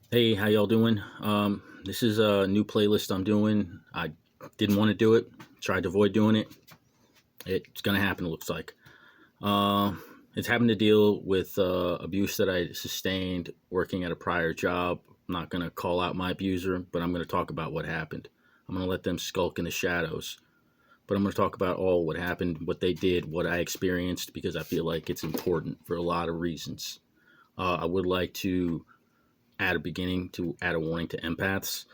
Hey, how y'all doing? This is a new playlist I'm doing. I didn't want to do it, tried to avoid doing it. It's gonna happen, it looks like. Uh, it's having to deal with abuse that I sustained working at a prior job. I'm not gonna call out my abuser, but I'm gonna talk about what happened. I'm gonna let them skulk in the shadows, but I'm gonna talk about all what happened, what they did, what I experienced, because I feel like it's important for a lot of reasons. I would like to add a warning to empaths.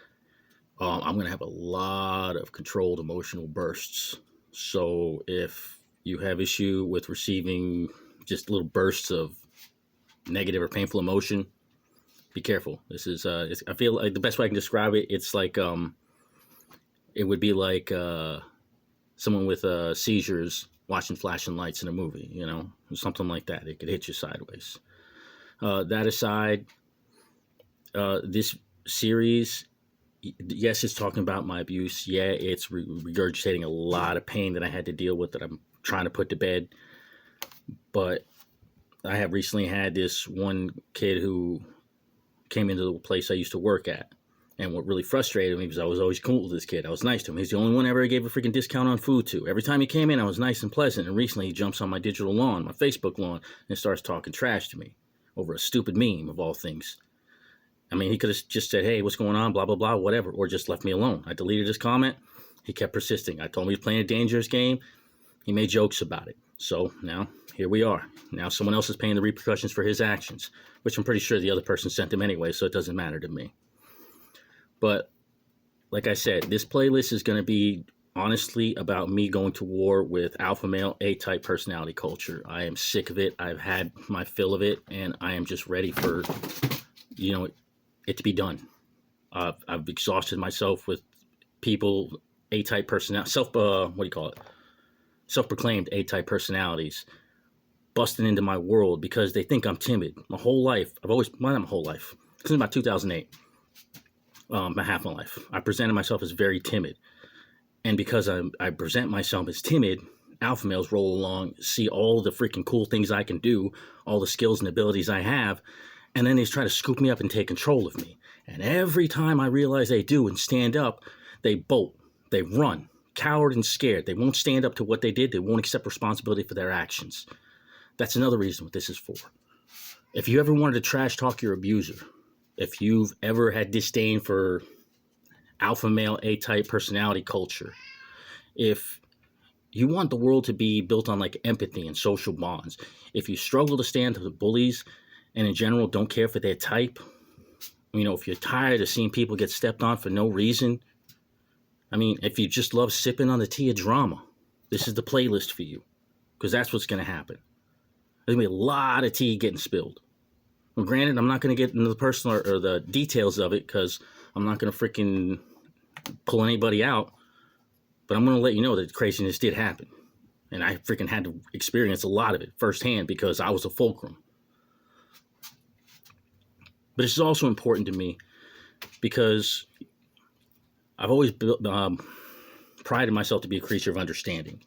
I'm going to have a lot of controlled emotional bursts. So if you have issue with receiving just little bursts of negative or painful emotion, be careful. This is, I feel like the best way I can describe it, it's like, it would be like someone with seizures watching flashing lights in a movie, something like that. It could hit you sideways. That aside, this series, yes, it's talking about my abuse. Yeah, it's regurgitating a lot of pain that I had to deal with that I'm trying to put to bed. But I have recently had this one kid who came into the place I used to work at. And what really frustrated me was I was always cool with this kid. I was nice to him. He's the only one I ever gave a freaking discount on food to. Every time he came in, I was nice and pleasant. And recently he jumps on my digital lawn, my Facebook lawn, and starts talking trash to me over a stupid meme of all things. I mean, he could have just said, hey, what's going on, blah, blah, blah, whatever, or just left me alone. I deleted his comment. He kept persisting. I told him he was playing a dangerous game. He made jokes about it. So now here we are. Now someone else is paying the repercussions for his actions, which I'm pretty sure the other person sent him anyway, so it doesn't matter to me. But like I said, this playlist is going to be honestly about me going to war with alpha male A-type personality culture. I am sick of it. I've had my fill of it, and I am just ready for, you know, it to be done. I've exhausted myself with people A-type personality, what do you call it? Self-proclaimed A-type personalities busting into my world because they think I'm timid. My whole life, not my whole life, since about 2008, my half my life, I presented myself as very timid. And because I present myself as timid, alpha males roll along, see all the freaking cool things I can do, all the skills and abilities I have, and then they try to scoop me up and take control of me. And every time I realize they do and stand up, they bolt, they run, coward and scared. They won't stand up to what they did. They won't accept responsibility for their actions. That's another reason what this is for. If you ever wanted to trash talk your abuser, if you've ever had disdain for alpha male A-type personality culture, if you want the world to be built on like empathy and social bonds, if you struggle to stand to the bullies and in general don't care for their type, if you're tired of seeing people get stepped on for no reason, if you just love sipping on the tea of drama, this is the playlist for you, because that's what's going to happen. There's going to be a lot of tea getting spilled. Well, granted, I'm not going to get into the personal or the details of it because I'm not going to freaking pull anybody out, but I'm going to let you know that craziness did happen. And I freaking had to experience a lot of it firsthand because I was a fulcrum. But it's also important to me because I've always prided myself to be a creature of understanding.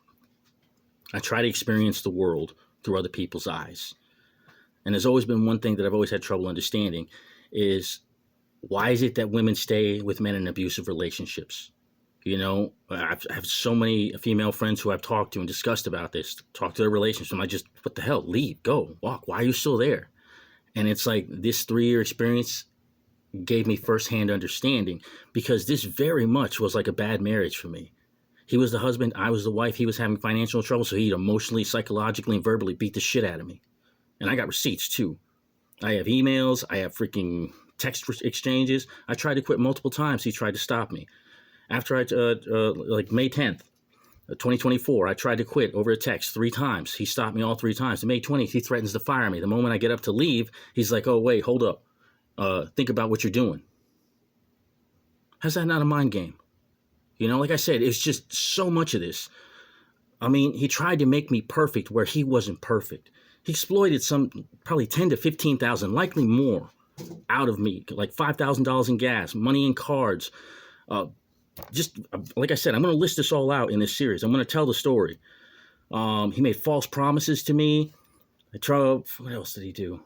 I try to experience the world through other people's eyes. And there's always been one thing that I've always had trouble understanding is, why is it that women stay with men in abusive relationships? I have so many female friends who I've talked to and discussed about this, talked to their relationships, and I just, what the hell, leave, go, walk. Why are you still there? And it's like this 3-year experience gave me firsthand understanding, because this very much was like a bad marriage for me. He was the husband, I was the wife. He was having financial trouble, so he'd emotionally, psychologically, and verbally beat the shit out of me. And I got receipts too. I have emails, I have freaking text exchanges. I tried to quit multiple times. He tried to stop me. After like May 10th, 2024, I tried to quit over a text 3 times. He stopped me all 3 times. On May 20th, he threatens to fire me. The moment I get up to leave, he's like, oh, wait, hold up. Think about what you're doing. How's that not a mind game? Like I said, it's just so much of this. He tried to make me perfect where he wasn't perfect. He exploited some probably 10 to 15,000, likely more, out of me, like $5,000 in gas, money in cards. Just like I said, I'm going to list this all out in this series. I'm going to tell the story. He made false promises to me. What else did he do?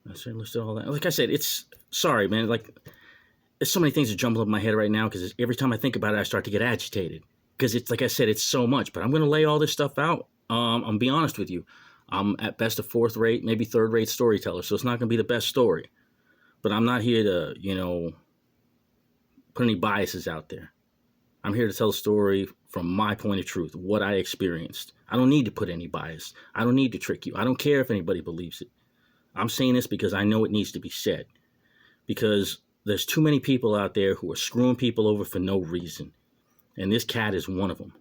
I should have listed all that. Like I said, it's sorry, man. Like, there's so many things that jumble up in my head right now because every time I think about it, I start to get agitated because it's like I said, it's so much. But I'm gonna lay all this stuff out. I'm gonna be honest with you. I'm at best a fourth rate, maybe third rate storyteller, so it's not gonna be the best story. But I'm not here to, put any biases out there. I'm here to tell a story from my point of truth, what I experienced. I don't need to put any bias. I don't need to trick you. I don't care if anybody believes it. I'm saying this because I know it needs to be said. Because there's too many people out there who are screwing people over for no reason. And this cat is one of them.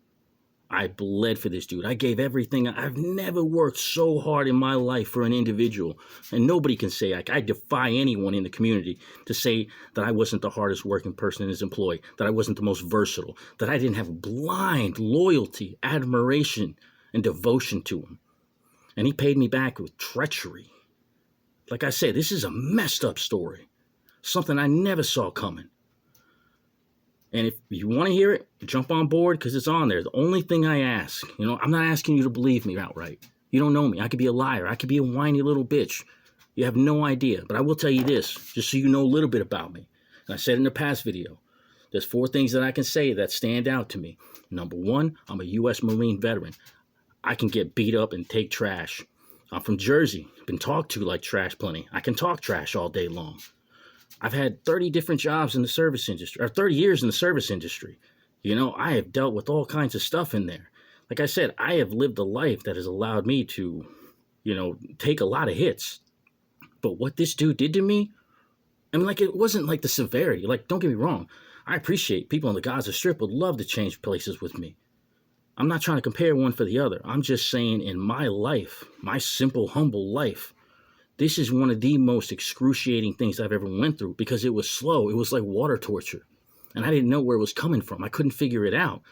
I bled for this dude. I gave everything. I've never worked so hard in my life for an individual. And nobody can say, I defy anyone in the community to say that I wasn't the hardest working person in his employ, that I wasn't the most versatile, that I didn't have blind loyalty, admiration, and devotion to him. And he paid me back with treachery. Like I said, this is a messed up story. Something I never saw coming. And if you want to hear it, jump on board because it's on there. The only thing I ask, I'm not asking you to believe me outright. You don't know me. I could be a liar. I could be a whiny little bitch. You have no idea. But I will tell you this, just so you know a little bit about me. And I said in the past video, there's 4 things that I can say that stand out to me. Number 1, I'm a U.S. Marine veteran. I can get beat up and take trash. I'm from Jersey. Been talked to like trash plenty. I can talk trash all day long. I've had 30 different jobs in the service industry, or 30 years in the service industry. I have dealt with all kinds of stuff in there. Like I said, I have lived a life that has allowed me to, take a lot of hits. But what this dude did to me, it wasn't like the severity. Like, don't get me wrong. I appreciate people on the Gaza Strip would love to change places with me. I'm not trying to compare one for the other. I'm just saying in my life, my simple, humble life, this is one of the most excruciating things I've ever went through because it was slow. It was like water torture. And I didn't know where it was coming from. I couldn't figure it out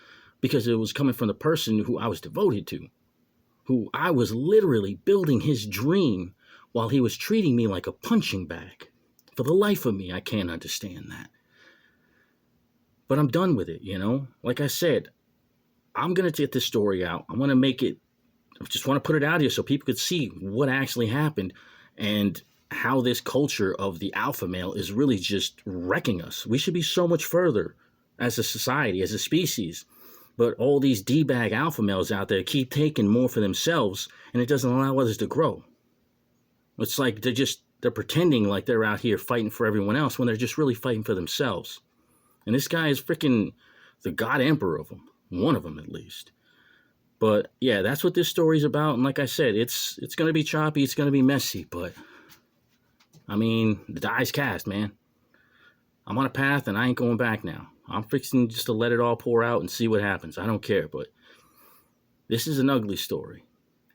because it was coming from the person who I was devoted to, who I was literally building his dream while he was treating me like a punching bag. For the life of me, I can't understand that. But I'm done with it, Like I said, I'm going to get this story out. I want to make it, I just want to put it out here so people could see what actually happened. And how this culture of the alpha male is really just wrecking us. We should be so much further as a society, as a species. But all these D-bag alpha males out there keep taking more for themselves, and it doesn't allow others to grow. It's like they're pretending like they're out here fighting for everyone else when they're just really fighting for themselves. And this guy is freaking the God Emperor of them. One of them, at least. But yeah, that's what this story's about. And like I said, it's going to be choppy. It's going to be messy. But the die's cast, man. I'm on a path and I ain't going back now. I'm fixing just to let it all pour out and see what happens. I don't care. But this is an ugly story.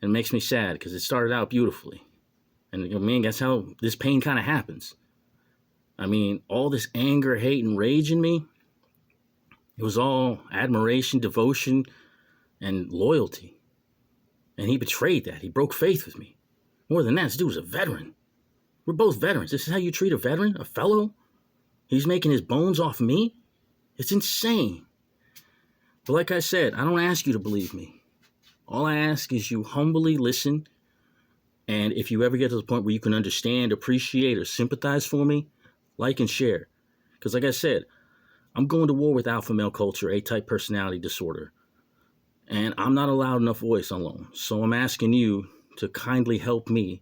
And it makes me sad because it started out beautifully. And that's how this pain kind of happens. All this anger, hate, and rage in me, it was all admiration, devotion, and loyalty. And he betrayed that. He broke faith with me. More than that, this dude was a veteran. We're both veterans. This is how you treat a veteran? A fellow? He's making his bones off me? It's insane. But like I said, I don't ask you to believe me. All I ask is you humbly listen. And if you ever get to the point where you can understand, appreciate, or sympathize for me, like and share. Because like I said, I'm going to war with alpha male culture, A-type personality disorder. And I'm not allowed enough voice alone. So I'm asking you to kindly help me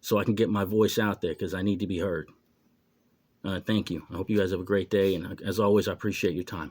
so I can get my voice out there because I need to be heard. Thank you. I hope you guys have a great day. And as always, I appreciate your time.